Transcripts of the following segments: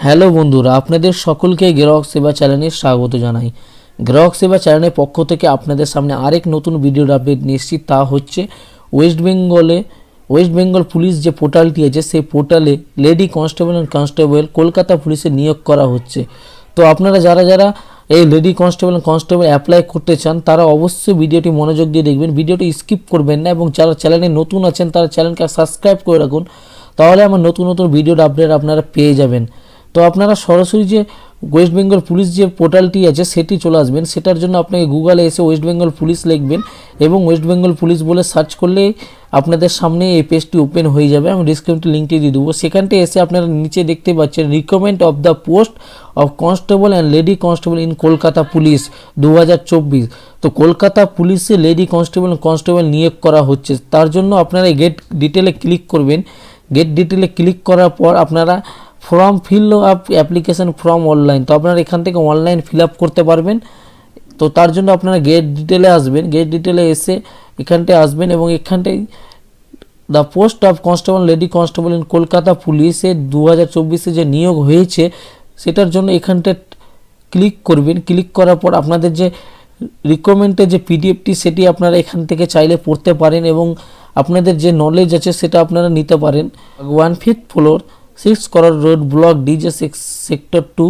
Hello বন্ধুরা, আপনাদের সকলকে গ্রাহক সেবা চ্যানেলে স্বাগত জানাই। গ্রাহক সেবা চ্যানেলের পক্ষ থেকে আপনাদের সামনে আরেক নতুন ভিডিওর আপডেট নিয়ে এসেছি। তা হচ্ছে ওয়েস্ট বেঙ্গল পুলিশ যে পোর্টালটি আছে সেই পোর্টালে lady constable and constable Kolkata পুলিশে নিয়োগ করা হচ্ছে। তো আপনারা যারা এই লেডি কনস্টেবল অ্যাপ্লাই করতে চান তারা অবশ্যই ভিডিওটি মনোযোগ দিয়ে দেখবেন, ভিডিওটি স্কিপ করবেন না, এবং যারা চ্যানেলে নতুন আছেন তারা চ্যানেলকে সাবস্ক্রাইব করে রাখুন, তাহলে আমার নতুন ভিডিওর আপডেট আপনারা পেয়ে যাবেন। তো আপনারা সরাসরি যে ওয়েস্ট বেঙ্গল পুলিশ যে পোর্টালটি আছে সেটি চলে আসবেন। সেটার জন্য আপনাকে গুগলে এসে ওয়েস্ট বেঙ্গল পুলিশ লিখবেন এবং ওয়েস্ট বেঙ্গল পুলিশ বলে সার্চ করলে আপনাদের সামনে এই পেজটি ওপেন হয়ে যাবে। আমি ডিসক্রিপশনে লিঙ্কটি দিয়ে দেবো। সেখানটি এসে আপনারা নিচে দেখতে পাচ্ছেন recommend of the post of constable and lady constable in Kolkata police 2024। তো কলকাতা পুলিশে লেডি কনস্টেবল নিয়োগ করা হচ্ছে। তার জন্য আপনারা গেট ডিটেলে ক্লিক করবেন। গেট ডিটেলে ক্লিক করার পর আপনারা form fill up application form online, তো আপনারা এখান থেকে অনলাইন ফিল আপ করতে পারবেন। তো তার জন্য আপনারা গেট ডিটেলে আসবেন। গেট ডিটেলে এসে এখানটায় আসবেন এবং এখানটায় the post of constable lady constable in Kolkata পুলিশে 2024 যে নিয়োগ হয়েছে সেটার জন্য এখানটায় ক্লিক করবেন। ক্লিক করার পর আপনাদের যে রিকমেন্ডের যে পিডিএফটি সেটি আপনারা এখান থেকে চাইলে পড়তে পারেন এবং আপনাদের যে নলেজ আছে সেটা আপনারা নিতে পারেন। 1/5 floor 6 crore road, block DJ sector 2,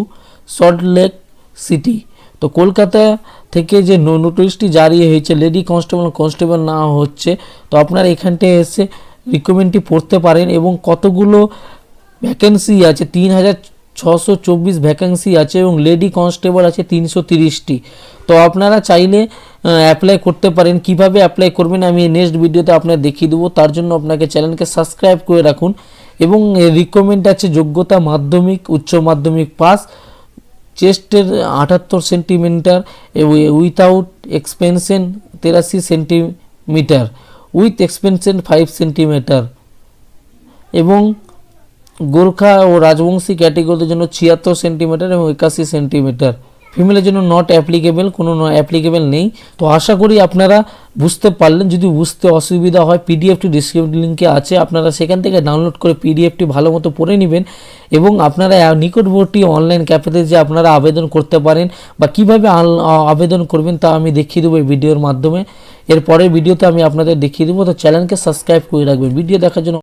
salt lake city. তো কলকাতা থেকে যে নোটিশটি জারি হয়েছে লেডি কনস্টেবল না হচ্ছে, তো আপনারা এখানটায় এসে রিকমেন্ডটি পড়তে পারেন এবং কতগুলো ভ্যাকেন্সি আছে, 3624 ভ্যাকেন্সি আছে এবং লেডি কনস্টেবল আছে 330টি। তো আপনারা চাইলে অ্যাপ্লাই করতে পারেন। কিভাবে অ্যাপ্লাই করবেন আমি নেক্সট ভিডিওতে আপনার দেখিয়ে দেবো। তার জন্য আপনাকে চ্যানেলকে সাবস্ক্রাইব করে রাখুন এবং রিকমেন্ড আছে যোগ্যতা মাধ্যমিক, উচ্চ মাধ্যমিক পাস, চেস্টের 78 centimetre, without expansion 83 centimetre, with expansion 5 centimetre, এবং গোর্খা ও রাজবংশী ক্যাটেগরির জন্য 76 সেন্টিমিটার এবং 81 সেন্টিমিটার। ফিমেলের জন্য নট অ্যাপ্লিকেবল, কোনো অ্যাপ্লিকেবল নেই। তো আশা করি আপনারা বুঝতে পারলেন। যদি বুঝতে অসুবিধা হয় পিডিএফটি ডিসক্রিপশন লিঙ্কে আছে, আপনারা সেখান থেকে ডাউনলোড করে পিডিএফটি ভালো মতো পড়ে নেবেন এবং আপনারা নিকটবর্তী অনলাইন ক্যাফেতে যে আপনারা আবেদন করতে পারেন বা কীভাবে আবেদন করবেন তা আমি দেখিয়ে দেবো এই ভিডিওর মাধ্যমে। এর পরের ভিডিওতে আমি আপনাদের দেখিয়ে দেবো। তো চ্যানেলকে সাবস্ক্রাইব করে রাখবেন। ভিডিও দেখার জন্য